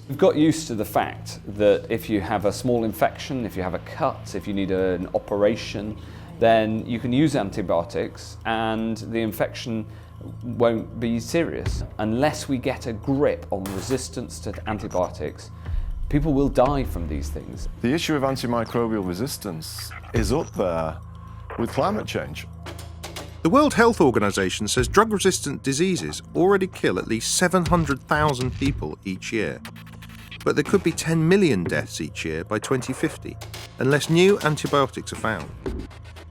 We've got used to the fact that if you have a small infection, if you have a cut, if you need an operation, then you can use antibiotics and the infection won't be serious. Unless we get a grip on resistance to antibiotics, people will die from these things. The issue of antimicrobial resistance is up there with climate change. The World Health Organization says drug-resistant diseases already kill at least 700,000 people each year. But there could be 10 million deaths each year by 2050 unless new antibiotics are found.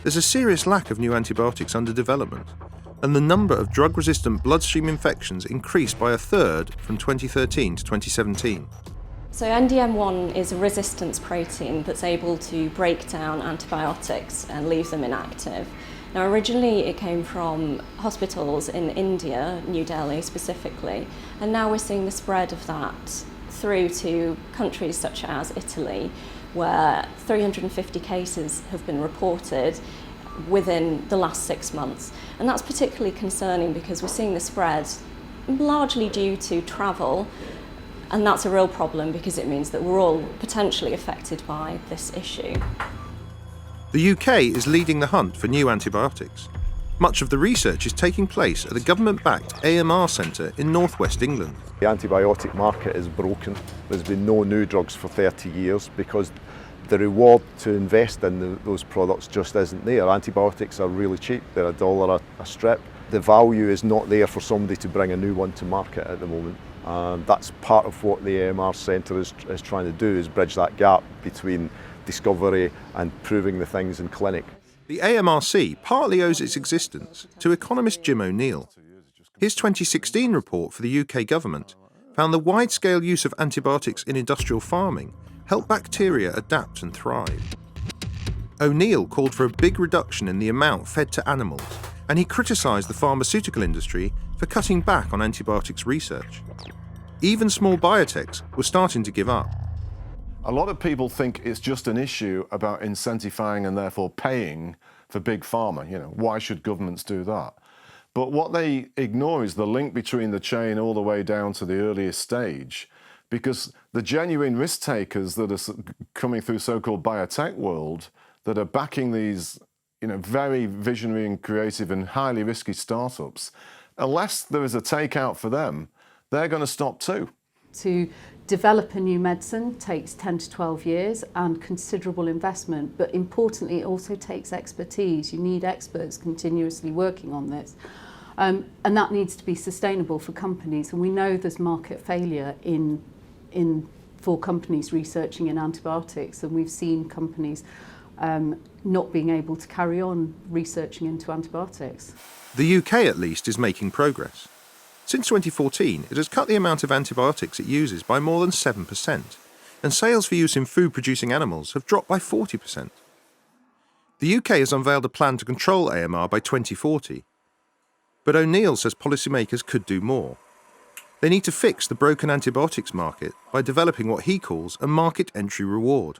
There's a serious lack of new antibiotics under development, and the number of drug-resistant bloodstream infections increased by a third from 2013 to 2017. So NDM1 is a resistance protein that's able to break down antibiotics and leave them inactive. Now originally it came from hospitals in India, New Delhi specifically, and now we're seeing the spread of that through to countries such as Italy, where 350 cases have been reported within the last 6 months. And that's particularly concerning because we're seeing the spread largely due to travel, and that's a real problem because it means that we're all potentially affected by this issue. The UK is leading the hunt for new antibiotics. Much of the research is taking place at the government-backed AMR Centre in northwest England. The antibiotic market is broken. There's been no new drugs for 30 years because the reward to invest in those products just isn't there. Antibiotics are really cheap, they're $1 a strip. The value is not there for somebody to bring a new one to market at the moment. And that's part of what the AMR Centre is trying to do, is bridge that gap between discovery and proving the things in clinic. The AMRC partly owes its existence to economist Jim O'Neill. His 2016 report for the UK government found the wide-scale use of antibiotics in industrial farming helped bacteria adapt and thrive. O'Neill called for a big reduction in the amount fed to animals, and he criticised the pharmaceutical industry for cutting back on antibiotics research. Even small biotechs were starting to give up. A lot of people think it's just an issue about incentivizing and therefore paying for big pharma. You know, why should governments do that? But what they ignore is the link between the chain all the way down to the earliest stage, because the genuine risk takers that are coming through so-called biotech world that are backing these, very visionary and creative and highly risky startups, unless there is a takeout for them, they're going to stop too. To develop a new medicine takes 10 to 12 years and considerable investment, but importantly it also takes expertise. You need experts continuously working on this, and that needs to be sustainable for companies, and we know there's market failure for companies researching in antibiotics, and we've seen companies not being able to carry on researching into antibiotics. The UK at least is making progress. Since 2014, it has cut the amount of antibiotics it uses by more than 7%, and sales for use in food-producing animals have dropped by 40%. The UK has unveiled a plan to control AMR by 2040, but O'Neill says policymakers could do more. They need to fix the broken antibiotics market by developing what he calls a market entry reward.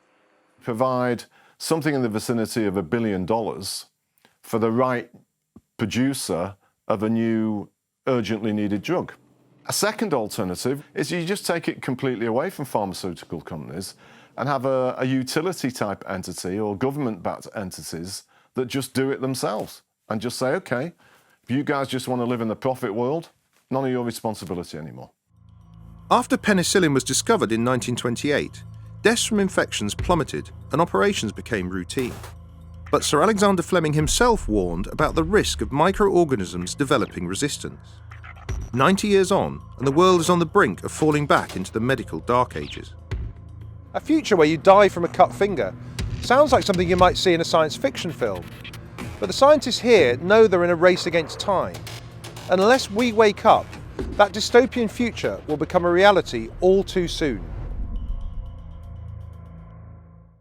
Provide something in the vicinity of $1 billion for the right producer of a new urgently needed drug. A second alternative is you just take it completely away from pharmaceutical companies and have a utility type entity or government-backed entities that just do it themselves and just say, okay, if you guys just want to live in the profit world, none of your responsibility anymore. After penicillin was discovered in 1928, deaths from infections plummeted and operations became routine. But Sir Alexander Fleming himself warned about the risk of microorganisms developing resistance. 90 years on, and the world is on the brink of falling back into the medical dark ages. A future where you die from a cut finger sounds like something you might see in a science fiction film. But the scientists here know they're in a race against time. And unless we wake up, that dystopian future will become a reality all too soon.